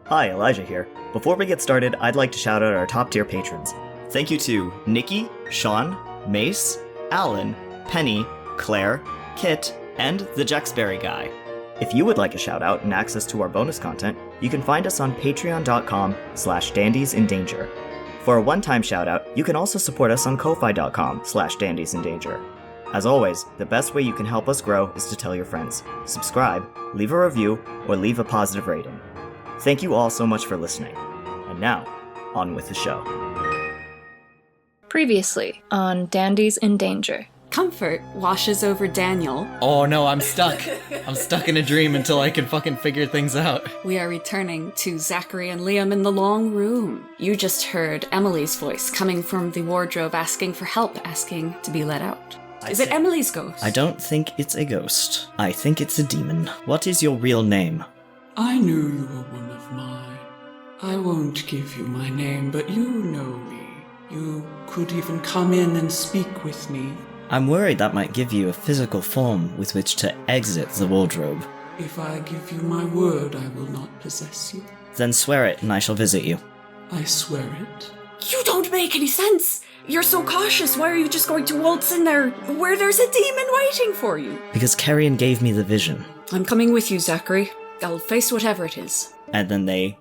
Hi, Elijah here. Before we get started, I'd like to shout out our top tier patrons. Thank you to Nikki, Sean, Mace, Alan, Penny, Claire, Kit, and the Jexberry Guy. If you would like a shout out and access to our bonus content, you can find us on patreon.com/dandiesindanger. For a one-time shout out, you can also support us on ko-fi.com/dandiesindanger. As always, the best way you can help us grow is to tell your friends, subscribe, leave a review, or leave a positive rating. Thank you all so much for listening. And now, on with the show. Previously on Dandies in Danger. Comfort washes over Daniel. Oh no, I'm stuck. I'm stuck in a dream until I can fucking figure things out. We are returning to Zachery and Liam in the long room. You just heard Emily's voice coming from the wardrobe asking for help, asking to be let out. Is it Emily's ghost? I don't think it's a ghost. I think it's a demon. What is your real name? I knew you were one of mine. I won't give you my name, but you know me. You could even come in and speak with me. I'm worried that might give you a physical form with which to exit the wardrobe. If I give you my word, I will not possess you. Then swear it and I shall visit you. I swear it. You don't make any sense! You're so cautious, why are you just going to waltz in there where there's a demon waiting for you? Because Carrion gave me the vision. I'm coming with you, Zachery. I'll face whatever it is. And then they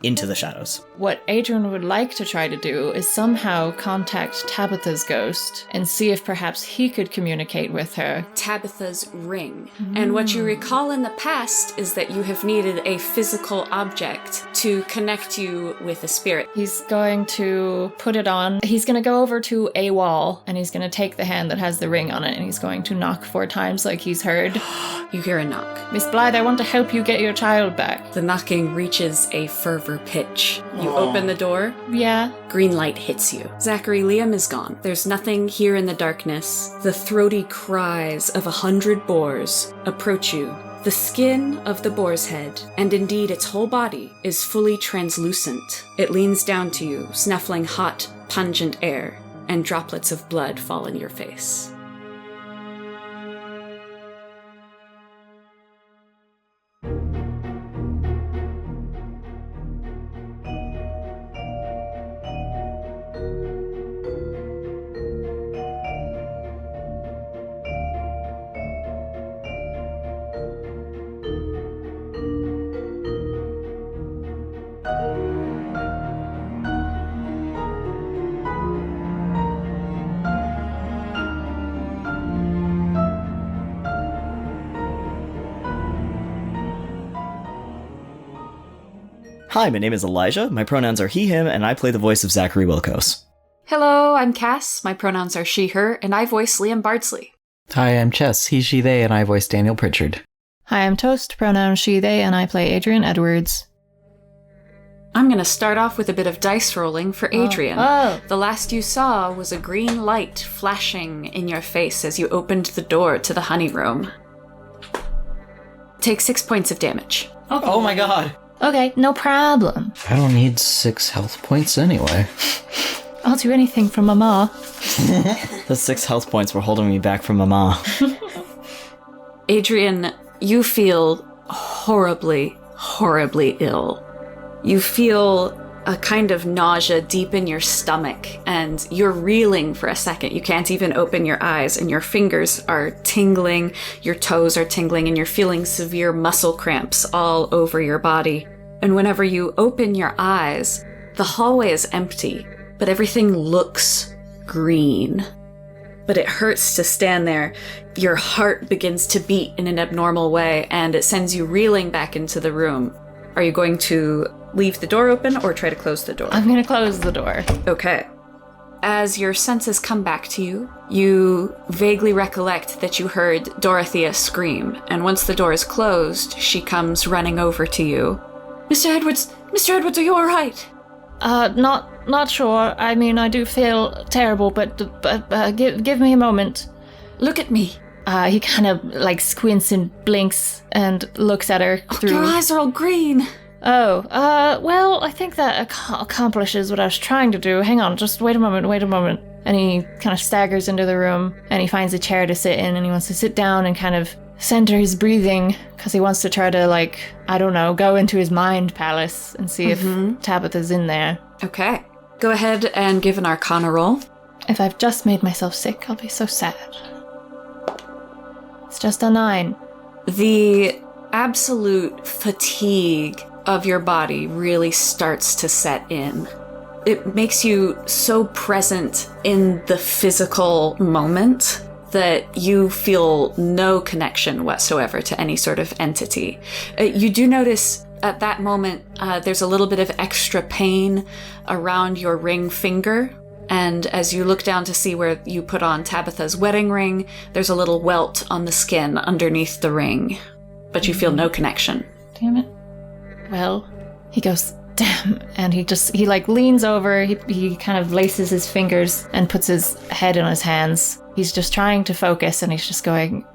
into the shadows. What Adrian would like to try to do is somehow contact Tabitha's ghost and see if perhaps he could communicate with her. Tabitha's ring. And what you recall in the past is that you have needed a physical object to connect you with a spirit. He's going to put it on. He's going to go over to a wall and he's going to take the hand that has the ring on it and he's going to knock 4 times like he's heard. You hear a knock. Miss Blythe, I want to help you get your child back. The knocking reaches a fervor pitch. You open the door. Yeah. Green light hits you. Zachery, Liam is gone. There's nothing here in the darkness. The throaty cries of 100 boars approach you. The skin of the boar's head, and indeed its whole body, is fully translucent. It leans down to you, snuffling hot, pungent air, and droplets of blood fall in your face. Hi, my name is Elijah, my pronouns are he, him, and I play the voice of Zachery Wilkos. Hello, I'm Cass. My pronouns are she, her, and I voice Liam Bardsley. Hi, I'm Chess, he, she, they, and I voice Daniel Pritchard. Hi, I'm Toast, pronouns she, they, and I play Adrian Edwards. I'm going to start off with a bit of dice rolling for Adrian. Oh. The last you saw was a green light flashing in your face as you opened the door to the honey room. Take 6 points of damage. Oh my god! Okay, no problem. I don't need 6 health points anyway. I'll do anything for Mama. The 6 health points were holding me back from Mama. Adrian, you feel horribly, horribly ill. You feel a kind of nausea deep in your stomach, and you're reeling for a second. You can't even open your eyes, and your fingers are tingling, your toes are tingling, and you're feeling severe muscle cramps all over your body. And whenever you open your eyes, the hallway is empty, but everything looks green. But it hurts to stand there. Your heart begins to beat in an abnormal way, and it sends you reeling back into the room. Are you going to leave the door open or try to close the door? I'm going to close the door. Okay. As your senses come back to you, you vaguely recollect that you heard Dorothea scream, and once the door is closed, she comes running over to you. Mr. Edwards, are you alright? Not sure. I mean, I do feel terrible, but give me a moment. Look at me. He kind of like squints and blinks and looks at her through. Your eyes are all green. Oh, well, I think that accomplishes what I was trying to do. Hang on, just wait a moment. And he kind of staggers into the room and he finds a chair to sit in and he wants to sit down and kind of center his breathing because he wants to try to, like, I don't know, go into his mind palace and see if Tabitha's in there. Okay. Go ahead and give an Arcana roll. If I've just made myself sick, I'll be so sad. It's just a 9. The absolute fatigue of your body really starts to set in. It makes you so present in the physical moment that you feel no connection whatsoever to any sort of entity. You do notice at that moment there's a little bit of extra pain around your ring finger, and as you look down to see where you put on Tabitha's wedding ring, there's a little welt on the skin underneath the ring, but you feel no connection. Damn it. Well, he goes, damn, and he leans over, he kind of laces his fingers and puts his head on his hands. He's just trying to focus, and he's just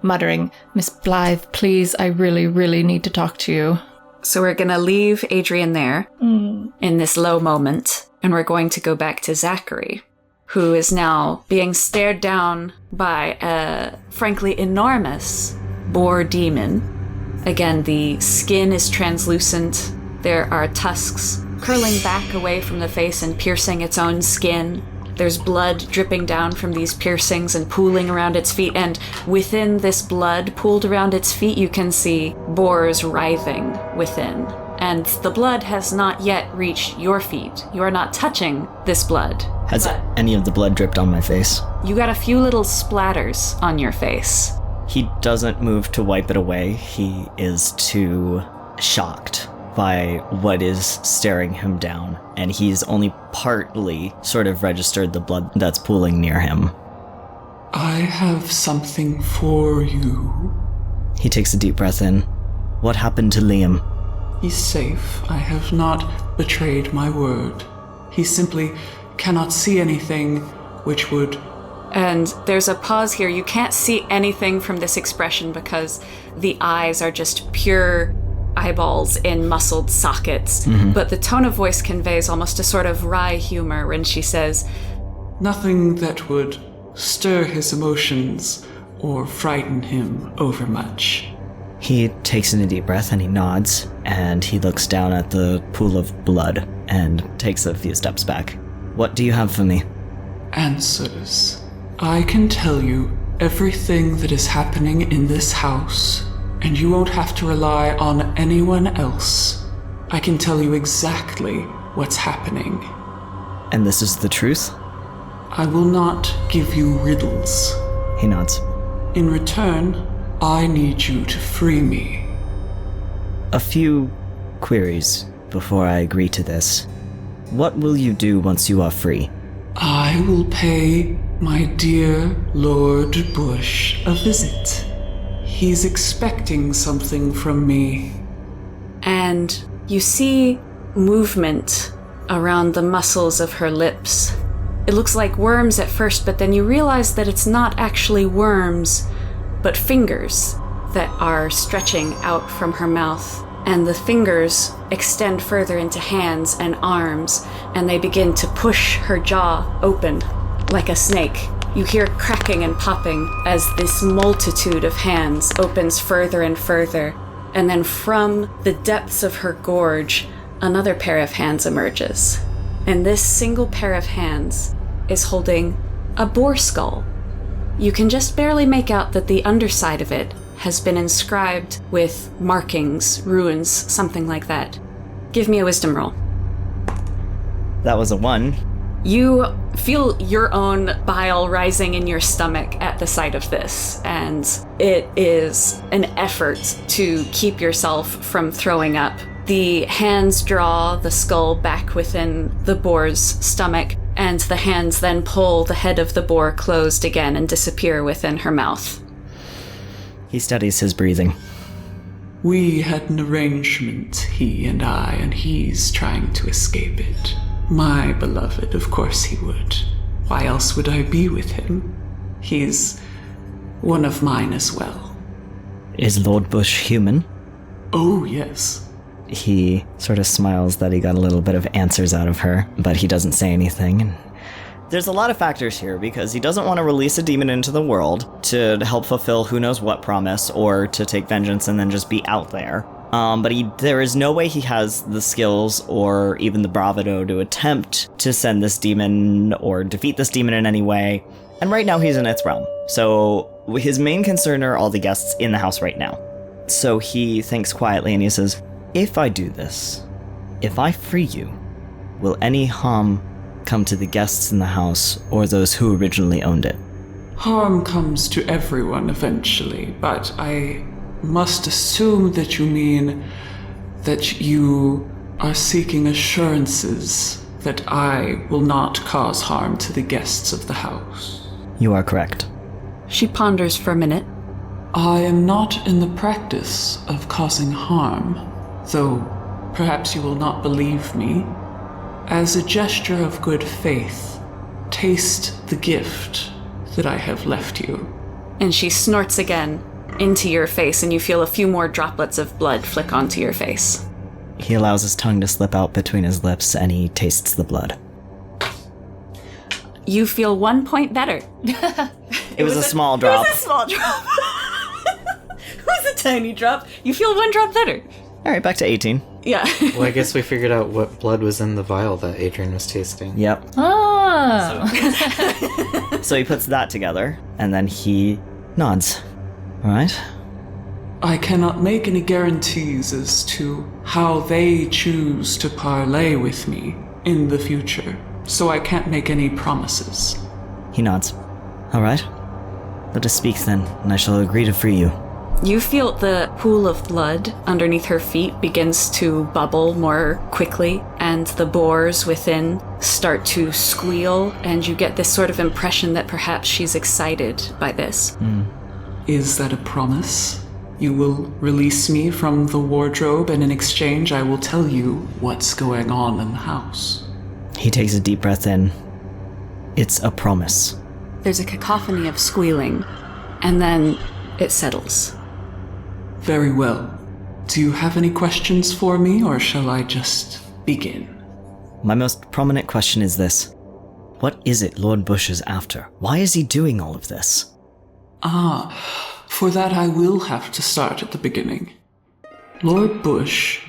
muttering, Miss Blythe, please, I really, really need to talk to you. So we're going to leave Adrian there in this low moment, and we're going to go back to Zachery, who is now being stared down by a, frankly, enormous boar demon. Again, the skin is translucent. There are tusks curling back away from the face and piercing its own skin. There's blood dripping down from these piercings and pooling around its feet, and within this blood pooled around its feet, you can see boars writhing within. And the blood has not yet reached your feet. You are not touching this blood. Has any of the blood dripped on my face? You got a few little splatters on your face. He doesn't move to wipe it away. He is too shocked by what is staring him down, and he's only partly sort of registered the blood that's pooling near him. I have something for you. He takes a deep breath in. What happened to Liam? He's safe. I have not betrayed my word. He simply cannot see anything which would... And there's a pause here. You can't see anything from this expression because the eyes are just pure eyeballs in muscled sockets. But the tone of voice conveys almost a sort of wry humor when she says, nothing that would stir his emotions or frighten him overmuch. He takes in a deep breath and he nods, and he looks down at the pool of blood and takes a few steps back. What do you have for me? Answers. I can tell you everything that is happening in this house, and you won't have to rely on anyone else. I can tell you exactly what's happening. And this is the truth? I will not give you riddles. He nods. In return, I need you to free me. A few queries before I agree to this. What will you do once you are free? I will pay my dear Lord Busch a visit. He's expecting something from me. and you see movement around the muscles of her lips. It looks like worms at first, but then you realize that it's not actually worms, but fingers that are stretching out from her mouth. And the fingers extend further into hands and arms, and they begin to push her jaw open like a snake. You hear cracking and popping as this multitude of hands opens further and further, and then from the depths of her gorge, another pair of hands emerges. And this single pair of hands is holding a boar skull. You can just barely make out that the underside of it has been inscribed with markings, runes, something like that. Give me a wisdom roll. That was a 1. You feel your own bile rising in your stomach at the sight of this, and it is an effort to keep yourself from throwing up. The hands draw the skull back within the boar's stomach, and the hands then pull the head of the boar closed again and disappear within her mouth. He studies his breathing. We had an arrangement, he and I, and he's trying to escape it. My beloved, of course he would. Why else would I be with him? He's one of mine as well. Is Lord Busch human? Oh, yes. He sort of smiles that he got a little bit of answers out of her, but he doesn't say anything. And There's a lot of factors here because he doesn't want to release a demon into the world to help fulfill who knows what promise or to take vengeance and then just be out there. But there is no way he has the skills or even the bravado to attempt to send this demon or defeat this demon in any way. And right now he's in its realm. So his main concern are all the guests in the house right now. So he thinks quietly and he says, if I do this, if I free you, will any harm come to the guests in the house or those who originally owned it? Harm comes to everyone eventually, but I must assume that you mean that you are seeking assurances that I will not cause harm to the guests of the house. You are correct. She ponders for a minute. I am not in the practice of causing harm, though perhaps you will not believe me. As a gesture of good faith, taste the gift that I have left you. And she snorts again into your face, and you feel a few more droplets of blood flick onto your face. He allows his tongue to slip out between his lips, and he tastes the blood. You feel 1 point better. It was a small drop. It was a small drop. It was a tiny drop. You feel 1 drop better. All right, back to 18. Yeah. Well, I guess we figured out what blood was in the vial that Adrian was tasting. Yep. Oh. So he puts that together, and then he nods. All right. I cannot make any guarantees as to how they choose to parlay with me in the future, so I can't make any promises. He nods. All right. Let us speak then, and I shall agree to free you. You feel the pool of blood underneath her feet begins to bubble more quickly, and the boars within start to squeal, and you get this sort of impression that perhaps she's excited by this. Is that a promise? You will release me from the wardrobe, and in exchange I will tell you what's going on in the house. He takes a deep breath in. It's a promise. There's a cacophony of squealing, and then it settles. Very well. Do you have any questions for me, or shall I just begin? My most prominent question is this. What is it Lord Busch is after? Why is he doing all of this? For that I will have to start at the beginning. Lord Busch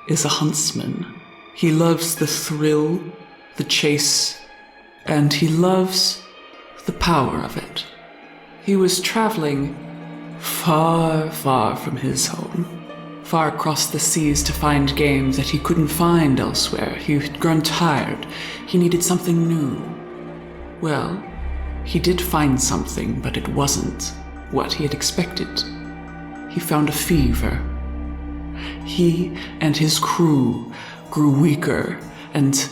is a huntsman. He loves the thrill, the chase, and he loves the power of it. He was traveling far, far from his home, far across the seas to find game that he couldn't find elsewhere. He had grown tired. He needed something new. Well, he did find something, but it wasn't what he had expected. He found a fever. He and his crew grew weaker, and,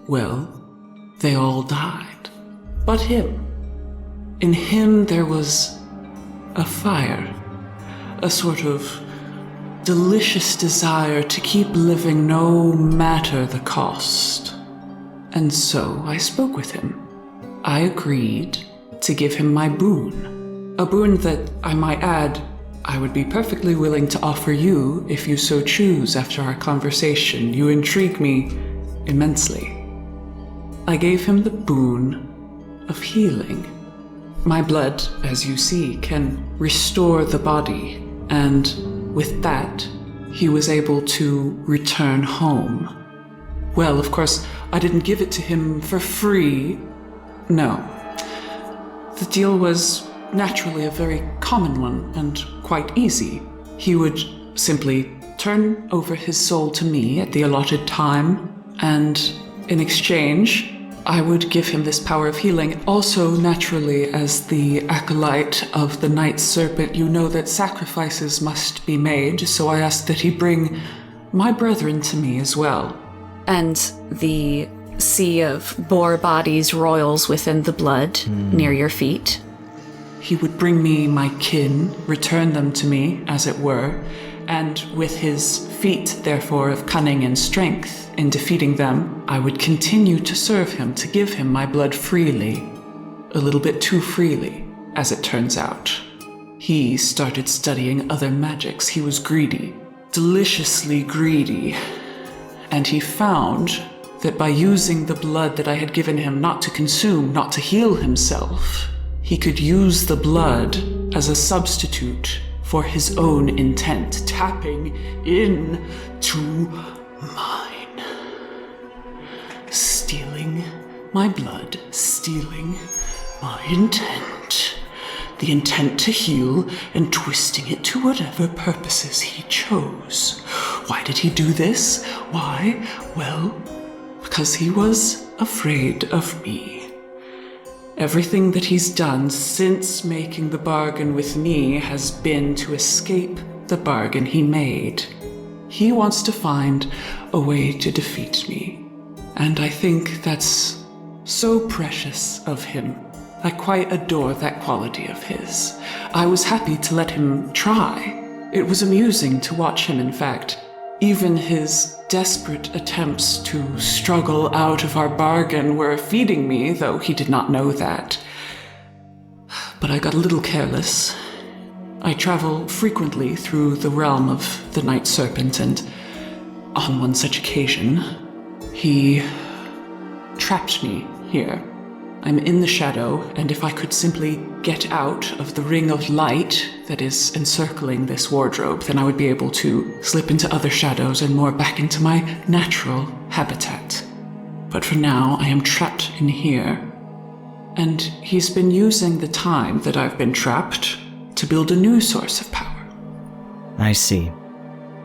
well, they all died. But him. In him there was a fire, a sort of delicious desire to keep living no matter the cost. And so I spoke with him. I agreed to give him my boon. A boon that, I might add, I would be perfectly willing to offer you if you so choose after our conversation. You intrigue me immensely. I gave him the boon of healing. My blood, as you see, can restore the body, and with that, he was able to return home. Well, of course, I didn't give it to him for free. No. The deal was naturally a very common one and quite easy. He would simply turn over his soul to me at the allotted time, and in exchange, I would give him this power of healing. Also, naturally, as the acolyte of the Night Serpent, you know that sacrifices must be made, so I asked that he bring my brethren to me as well. And the sea of boar bodies roils within the blood near your feet. He would bring me my kin, return them to me, as it were, and with his feat, therefore, of cunning and strength in defeating them, I would continue to serve him, to give him my blood freely. A little bit too freely, as it turns out. He started studying other magics. He was greedy, deliciously greedy. And he found that by using the blood that I had given him not to consume, not to heal himself, he could use the blood as a substitute for his own intent, tapping into mine. Stealing my blood, stealing my intent. The intent to heal and twisting it to whatever purposes he chose. Why did he do this? Why? Well, because he was afraid of me. Everything that he's done since making the bargain with me has been to escape the bargain he made. He wants to find a way to defeat me. And I think that's so precious of him. I quite adore that quality of his. I was happy to let him try. It was amusing to watch him, in fact. Even his desperate attempts to struggle out of our bargain were feeding me, though he did not know that. But I got a little careless. I travel frequently through the realm of the Night Serpent, and on one such occasion, he trapped me here. I'm in the shadow, and if I could simply get out of the ring of light that is encircling this wardrobe, then I would be able to slip into other shadows and more back into my natural habitat. But for now, I am trapped in here. And he's been using the time that I've been trapped to build a new source of power. I see.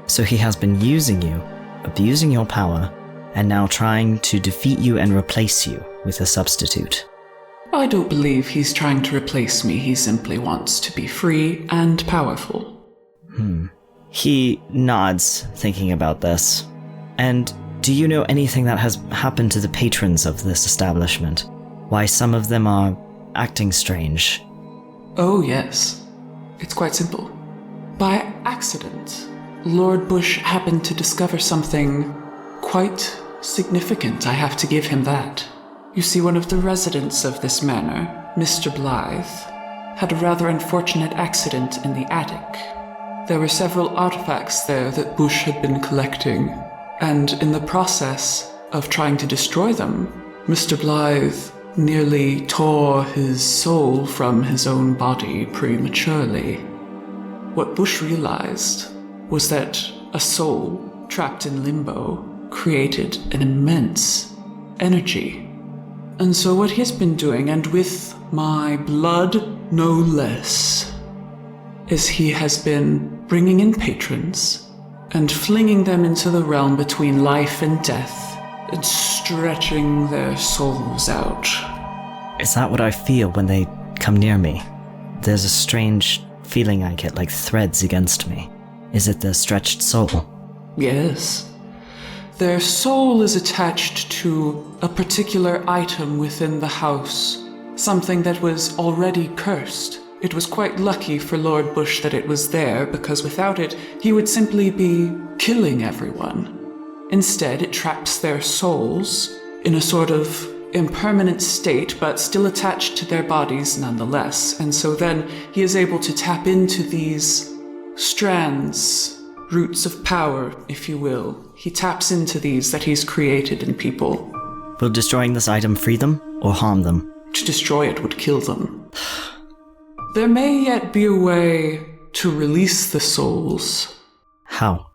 So he has been using you, abusing your power, and now trying to defeat you and replace you with a substitute. I don't believe he's trying to replace me. He simply wants to be free and powerful. He nods, thinking about this. And do you know anything that has happened to the patrons of this establishment? Why some of them are acting strange? Oh, yes. It's quite simple. By accident, Lord Busch happened to discover something quite significant. I have to give him that. You see, one of the residents of this manor, Mr. Blythe, had a rather unfortunate accident in the attic. There were several artifacts there that Busch had been collecting, and in the process of trying to destroy them, Mr. Blythe nearly tore his soul from his own body prematurely. What Busch realized was that a soul trapped in limbo created an immense energy. And so what he's been doing, and with my blood no less, is he has been bringing in patrons and flinging them into the realm between life and death and stretching their souls out. Is that what I feel when they come near me? There's a strange feeling I get, like threads against me. Is it the stretched soul? Yes. Their soul is attached to a particular item within the house, something that was already cursed. It was quite lucky for Lord Busch that it was there, because without it, he would simply be killing everyone. Instead, it traps their souls in a sort of impermanent state, but still attached to their bodies nonetheless. And so then he is able to tap into these strands, roots of power, if you will. He taps into these that he's created in people. Will destroying this item free them or harm them? To destroy it would kill them. There may yet be a way to release the souls. How?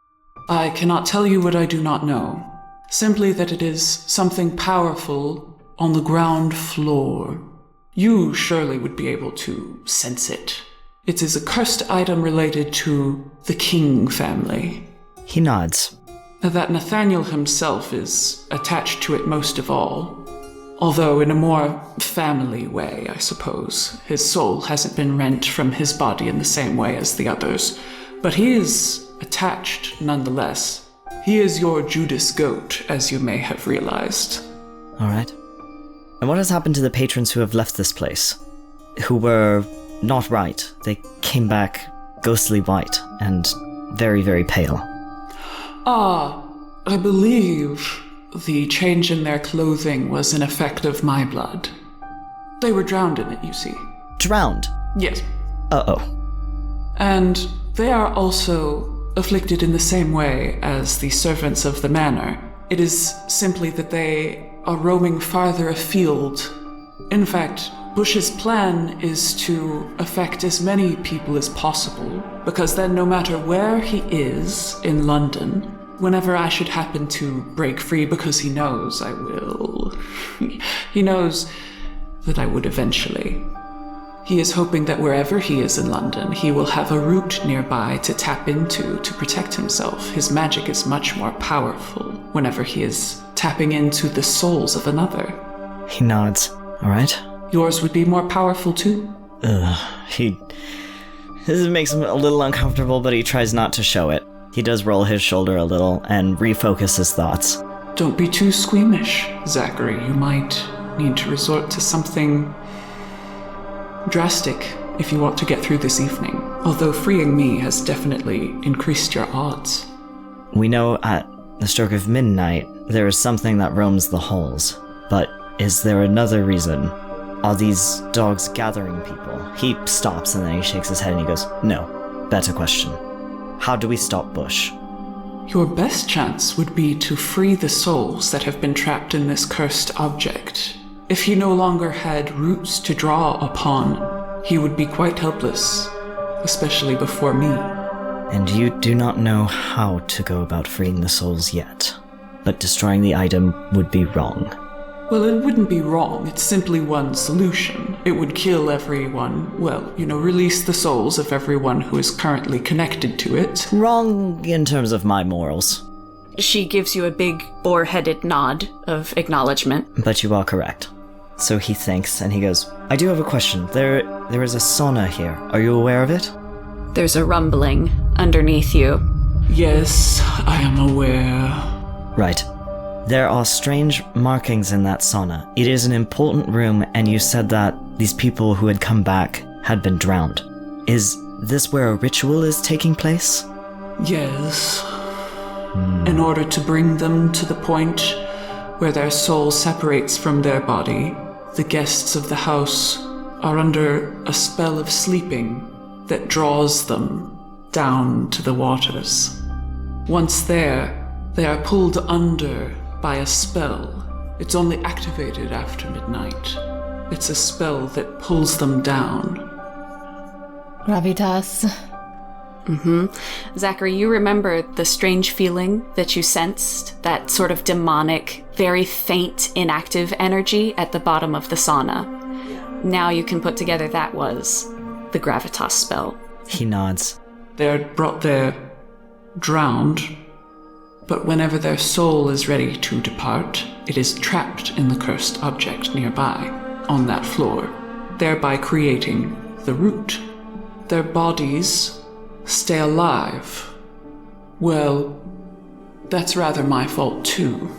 I cannot tell you what I do not know. Simply that it is something powerful on the ground floor. You surely would be able to sense it. It is a cursed item related to the King family. He nods. That Nathaniel himself is attached to it most of all. Although in a more family way, I suppose. His soul hasn't been rent from his body in the same way as the others. But he is attached nonetheless. He is your Judas goat, as you may have realized. Alright. And what has happened to the patrons who have left this place? Who were not right. They came back ghostly white and very, very pale. I believe the change in their clothing was an effect of my blood. They were drowned in it, you see. Drowned? Yes. Uh-oh. And they are also afflicted in the same way as the servants of the manor. It is simply that they are roaming farther afield. In fact, Busch's plan is to affect as many people as possible, because then no matter where he is in London, whenever I should happen to break free, because he knows I will, he knows that I would eventually. He is hoping that wherever he is in London, he will have a route nearby to tap into to protect himself. His magic is much more powerful whenever he is tapping into the souls of another. He nods. All right. Yours would be more powerful too? This makes him a little uncomfortable, but he tries not to show it. He does roll his shoulder a little and refocus his thoughts. Don't be too squeamish, Zachery. You might need to resort to something drastic if you want to get through this evening. Although freeing me has definitely increased your odds. We know at the stroke of midnight there is something that roams the halls, but is there another reason? Are these dogs gathering people? He stops and then he shakes his head and he goes, no, better question. How do we stop Busch? Your best chance would be to free the souls that have been trapped in this cursed object. If he no longer had roots to draw upon, he would be quite helpless, especially before me. And you do not know how to go about freeing the souls yet, but destroying the item would be wrong. Well, it wouldn't be wrong. It's simply one solution. It would kill everyone. Well, release the souls of everyone who is currently connected to it. Wrong in terms of my morals. She gives you a big boar-headed nod of acknowledgement. But you are correct. So he thinks and he goes, I do have a question. There is a sauna here. Are you aware of it? There's a rumbling underneath you. Yes, I am aware. Right. There are strange markings in that sauna. It is an important room, and you said that these people who had come back had been drowned. Is this where a ritual is taking place? Yes. In order to bring them to the point where their soul separates from their body, the guests of the house are under a spell of sleeping that draws them down to the waters. Once there, they are pulled under by a spell. It's only activated after midnight. It's a spell that pulls them down. Gravitas. Zachery, you remember the strange feeling that you sensed, that sort of demonic, very faint, inactive energy at the bottom of the sauna. Now you can put together that was the Gravitas spell. He nods. They are brought there drowned, but whenever their soul is ready to depart, it is trapped in the cursed object nearby, on that floor, thereby creating the root. Their bodies stay alive. Well, that's rather my fault too.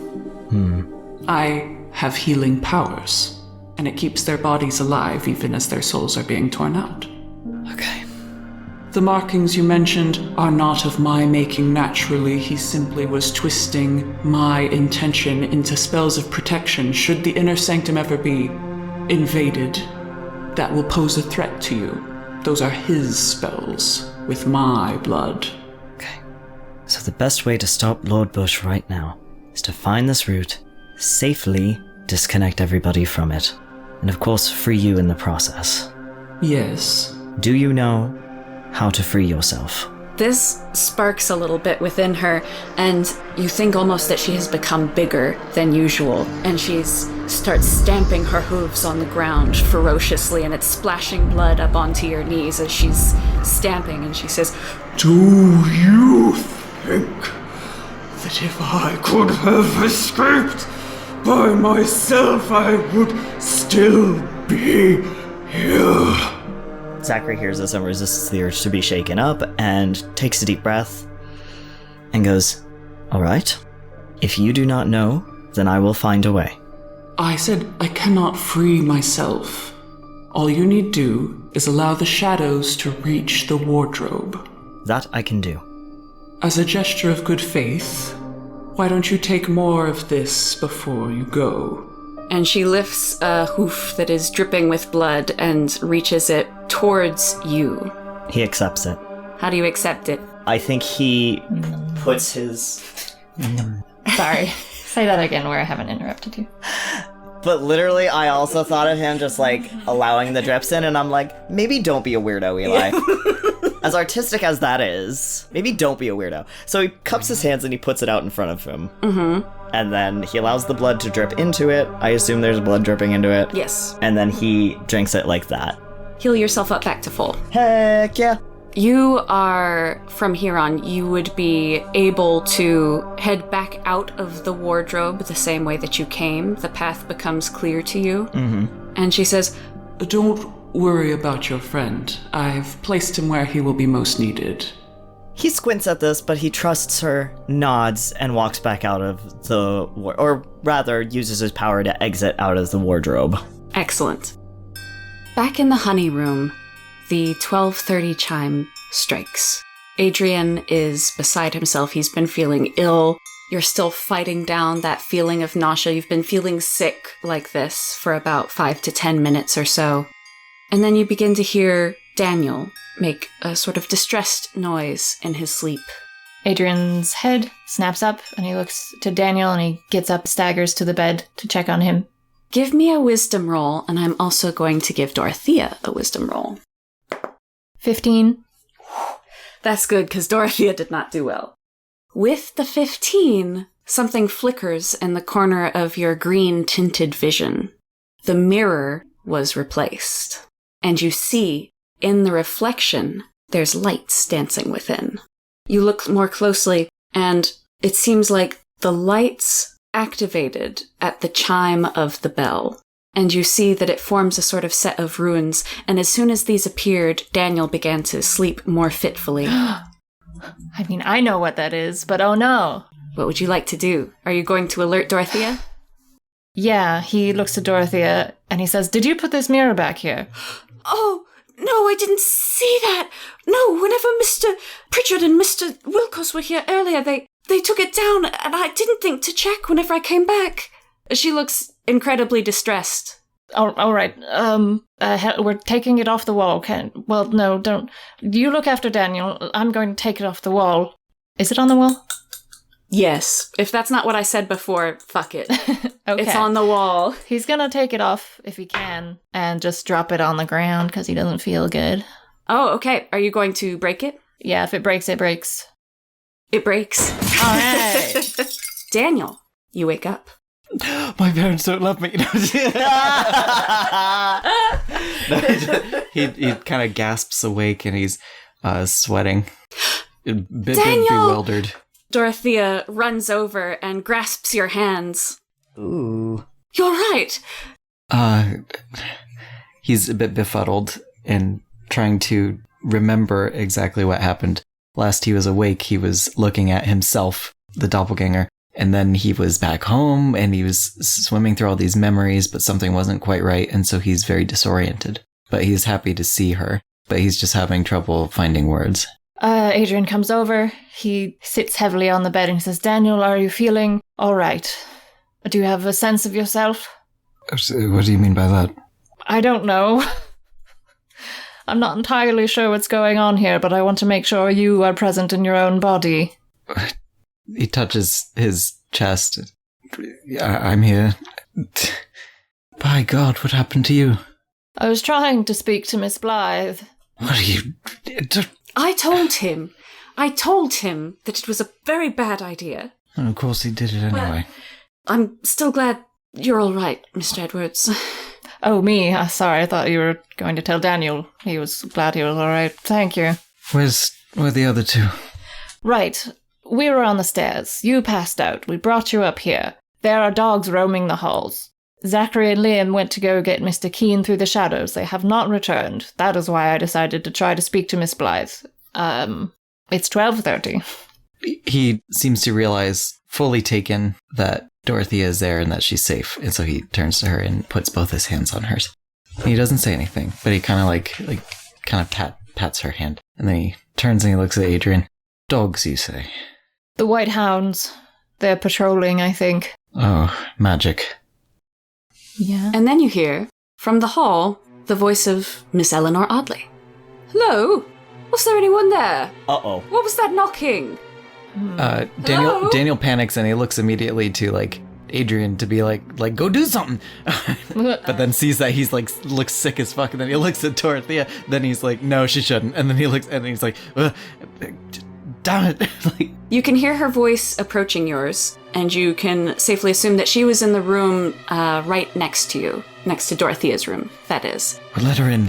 I have healing powers, and it keeps their bodies alive even as their souls are being torn out. Okay. The markings you mentioned are not of my making naturally. He simply was twisting my intention into spells of protection should the inner sanctum ever be invaded. That will pose a threat to you. Those are his spells, with my blood. Okay. So the best way to stop Lord Busch right now is to find this route, safely disconnect everybody from it, and of course free you in the process. Yes. Do you know how to free yourself? This sparks a little bit within her, and you think almost that she has become bigger than usual, and she starts stamping her hooves on the ground ferociously, and it's splashing blood up onto your knees as she's stamping, and she says, Do you think that if I could have escaped by myself, I would still be here? Zachery hears this and resists the urge to be shaken up and takes a deep breath and goes, all right, if you do not know, then I will find a way. I said I cannot free myself. All you need do is allow the shadows to reach the wardrobe. That I can do. As a gesture of good faith, why don't you take more of this before you go? and she lifts a hoof that is dripping with blood and reaches it towards you. He accepts it. How do you accept it? I think he puts his... Sorry. Say that again where I haven't interrupted you. But literally, I also thought of him just, like, allowing the drips in, and I'm like, maybe don't be a weirdo, Eli. As artistic as that is, maybe don't be a weirdo. So he cups his hands and he puts it out in front of him. Mm-hmm. And then he allows the blood to drip into it. I assume there's blood dripping into it. Yes. And then he drinks it like that. Heal yourself up back to full. Heck yeah. You are, from here on, you would be able to head back out of the wardrobe the same way that you came. The path becomes clear to you. Mm-hmm. And she says, Don't worry about your friend. I've placed him where he will be most needed. He squints at this, but he trusts her, nods, and walks back out of the... or rather, uses his power to exit out of the wardrobe. Excellent. Back in the honey room, the 12:30 chime strikes. Adrian is beside himself. He's been feeling ill. You're still fighting down that feeling of nausea. You've been feeling sick like this for about 5 to 10 minutes or so. And then you begin to hear Daniel make a sort of distressed noise in his sleep. Adrian's head snaps up and he looks to Daniel and he gets up, staggers to the bed to check on him. Give me a wisdom roll, and I'm also going to give Dorothea a wisdom roll. 15. That's good, because Dorothea did not do well. With the 15, something flickers in the corner of your green-tinted vision. The mirror was replaced, and you see, in the reflection, there's lights dancing within. You look more closely, and it seems like the lights activated at the chime of the bell. And you see that it forms a sort of set of runes, and as soon as these appeared, Daniel began to sleep more fitfully. I mean, I know what that is, but oh no. What would you like to do? Are you going to alert Dorothea? Yeah, he looks to Dorothea and he says, Did you put this mirror back here? Oh, no, I didn't see that. No, whenever Mr. Pritchard and Mr. Wilcox were here earlier, they took it down, and I didn't think to check whenever I came back. She looks incredibly distressed. Oh, all right. We're taking it off the wall. Well, no, don't. You look after Daniel. I'm going to take it off the wall. Is it on the wall? Yes. If that's not what I said before, fuck it. Okay. It's on the wall. He's going to take it off if he can and just drop it on the ground because he doesn't feel good. Oh, okay. Are you going to break it? Yeah, if it breaks, it breaks. It breaks. All right. Daniel, you wake up. My parents don't love me. He kind of gasps awake and he's sweating. A bit bewildered. Dorothea runs over and grasps your hands. Ooh. You're right. He's a bit befuddled and trying to remember exactly what happened. Last he was awake, he was looking at himself, the doppelganger, and then he was back home and he was swimming through all these memories, but something wasn't quite right, and so he's very disoriented. But he's happy to see her, but he's just having trouble finding words. Adrian comes over. He sits heavily on the bed and he says, Daniel, are you feeling all right? Do you have a sense of yourself? What do you mean by that? I don't know. I'm not entirely sure what's going on here, but I want to make sure you are present in your own body. He touches his chest. I'm here. By God, what happened to you? I was trying to speak to Miss Blythe. What are you... I told him that it was a very bad idea. And of course he did it anyway. I'm still glad you're all right, Mr. Edwards. Oh, me? Sorry, I thought you were going to tell Daniel. He was glad he was all right. Thank you. Where are the other two? Right. We were on the stairs. You passed out. We brought you up here. There are dogs roaming the halls. Zachery and Liam went to go get Mr. Keene through the shadows. They have not returned. That is why I decided to try to speak to Miss Blythe. It's 12:30. He seems to realize, fully taken, that Dorothea is there and that she's safe. And so he turns to her and puts both his hands on hers. He doesn't say anything, but he kind of pats her hand. And then he turns and he looks at Adrian. Dogs, you say? The White Hounds. They're patrolling, I think. Oh, magic. Yeah. And then you hear, from the hall, the voice of Miss Eleanor Audley. Hello? Was there anyone there? Uh-oh. What was that knocking? Daniel panics and he looks immediately to like Adrian to be like go do something, but then sees that he's like looks sick as fuck, and then he looks at Dorothea. Then he's like, no, she shouldn't. And then he looks and he's like, damn it! Like, you can hear her voice approaching yours, and you can safely assume that she was in the room right next to you, next to Dorothea's room. That is. let her in.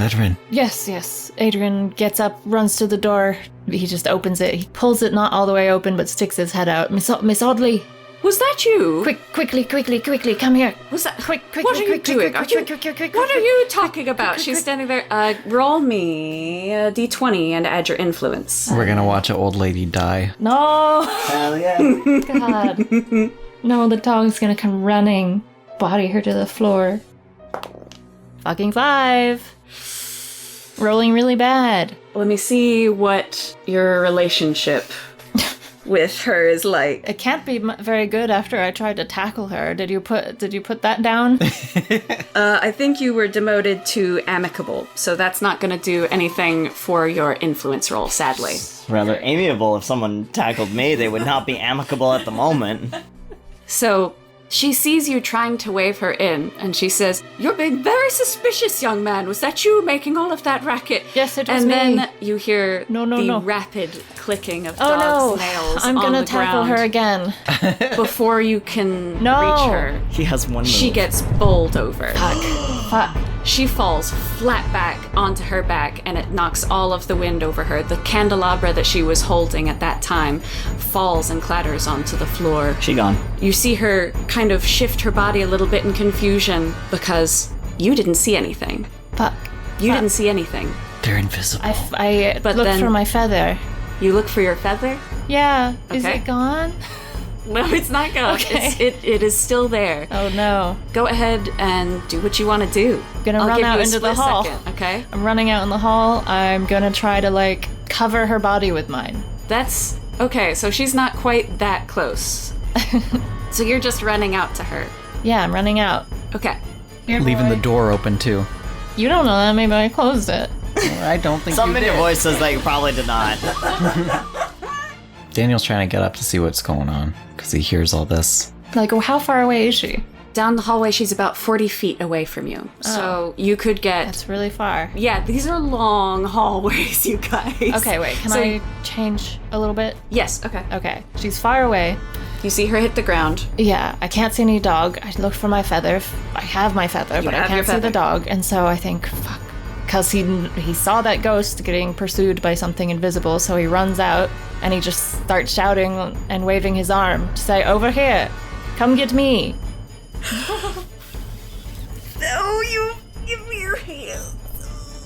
Yes. Adrian gets up, runs to the door. He just opens it. He pulls it not all the way open, but sticks his head out. Miss Audley. Was that you? Quickly, come here. Was that? Quick, What are you doing? quick. What are you talking about? She's standing there. Roll me a d20 and add your influence. we're gonna watch an old lady die. No! Hell yeah. God. No, the dog's gonna come running. Body her to the floor. Fucking 5. Rolling really bad. Let me see what your relationship with her is like. It can't be very good after I tried to tackle her. Did you put that down? I think you were demoted to amicable, so that's not going to do anything for your influence roll, sadly. Rather amiable. If someone tackled me, they would not be amicable at the moment. So she sees you trying to wave her in, and she says, "You're being very suspicious, young man. Was that you making all of that racket?" Yes, it was and me. then you hear No. rapid clicking of Oh dogs' no! nails I'm on gonna the tackle ground her again. before you can No. reach her. He has one move. She gets bowled over. Fuck. She falls flat back onto her back, and it knocks all of the wind over her. The candelabra that she was holding at that time falls and clatters onto the floor. She gone. You see her kind of shift her body a little bit in confusion because you didn't see anything. Fuck. You didn't see anything. They're invisible. I But looked then- for my feather. You look for your feather? Yeah. Is Okay. it gone? No, it's not gone. Okay. It is still there. Oh no. Go ahead and do what you want to do. Gonna I'll run give out you a into the split hall. second, okay? I'm running out in the hall. I'm gonna try to like cover her body with mine. That's okay. So she's not quite that close. So you're just running out to her. Yeah, I'm running out. Okay. Leaving the door open too. You don't know that. Maybe I closed it. I don't think Something in you your did. voice says that you probably did not. Daniel's trying to get up to see what's going on because he hears all this. Like, how far away is she? Down the hallway, she's about 40 feet away from you. So you could get... That's really far. Yeah, these are long hallways, you guys. Okay, wait. Can So- I change a little bit? Yes, okay. Okay. She's far away. You see her hit the ground. Yeah, I can't see any dog. I looked for my feather. I have my feather, but I have your can't see feather. the dog. And so I think, fuck. Because he saw that ghost getting pursued by something invisible, so he runs out and he just starts shouting and waving his arm to say, "Over here! Come get me!" No, you give me your hand.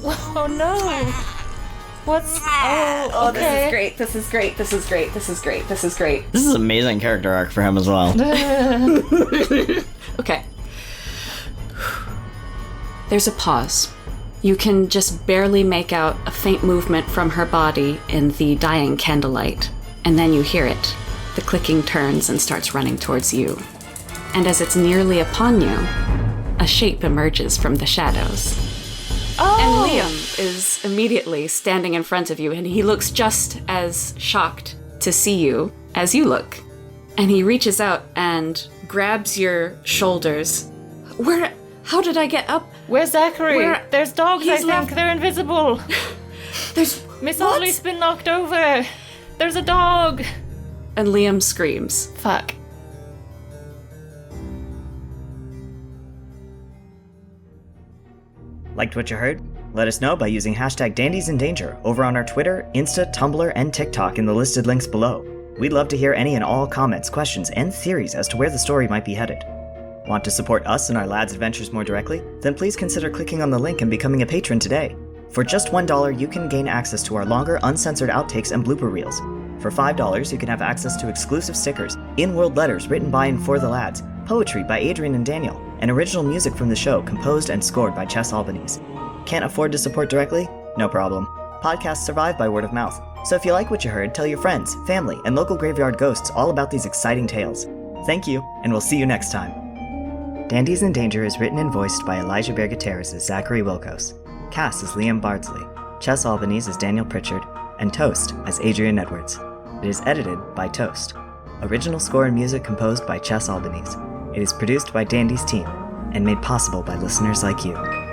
Oh no! What's... Oh, okay. This is great. This is great. This is an amazing character arc for him as well. Okay. There's a pause. You can just barely make out a faint movement from her body in the dying candlelight, and then you hear it. The clicking turns and starts running towards you. And as it's nearly upon you, a shape emerges from the shadows. Oh! And Liam is immediately standing in front of you, and he looks just as shocked to see you as you look. And he reaches out and grabs your shoulders. How did I get up? Where's Zachery? Where- There's dogs, I He's think. left- They're invisible. There's... Miss What? Audley's been knocked over. There's a dog. And Liam screams. Fuck. Liked what you heard? Let us know by using hashtag #DandiesInDanger over on our Twitter, Insta, Tumblr, and TikTok in the listed links below. We'd love to hear any and all comments, questions, and theories as to where the story might be headed. Want to support us and our lads' adventures more directly? Then please consider clicking on the link and becoming a patron today. For just $1, you can gain access to our longer, uncensored outtakes and blooper reels. For $5, you can have access to exclusive stickers, in-world letters written by and for the lads, poetry by Adrian and Daniel, and original music from the show composed and scored by Chess Albanese. Can't afford to support directly? No problem. Podcasts survive by word of mouth, so if you like what you heard, tell your friends, family, and local graveyard ghosts all about these exciting tales. Thank you, and we'll see you next time. Dandies in Danger is written and voiced by Elijah Bergateres as Zachery Wilkos, Cass as Liam Bardsley, Chess Albanese as Daniel Pritchard, and Toast as Adrian Edwards. It is edited by Toast. Original score and music composed by Chess Albanese. It is produced by Dandies team and made possible by listeners like you.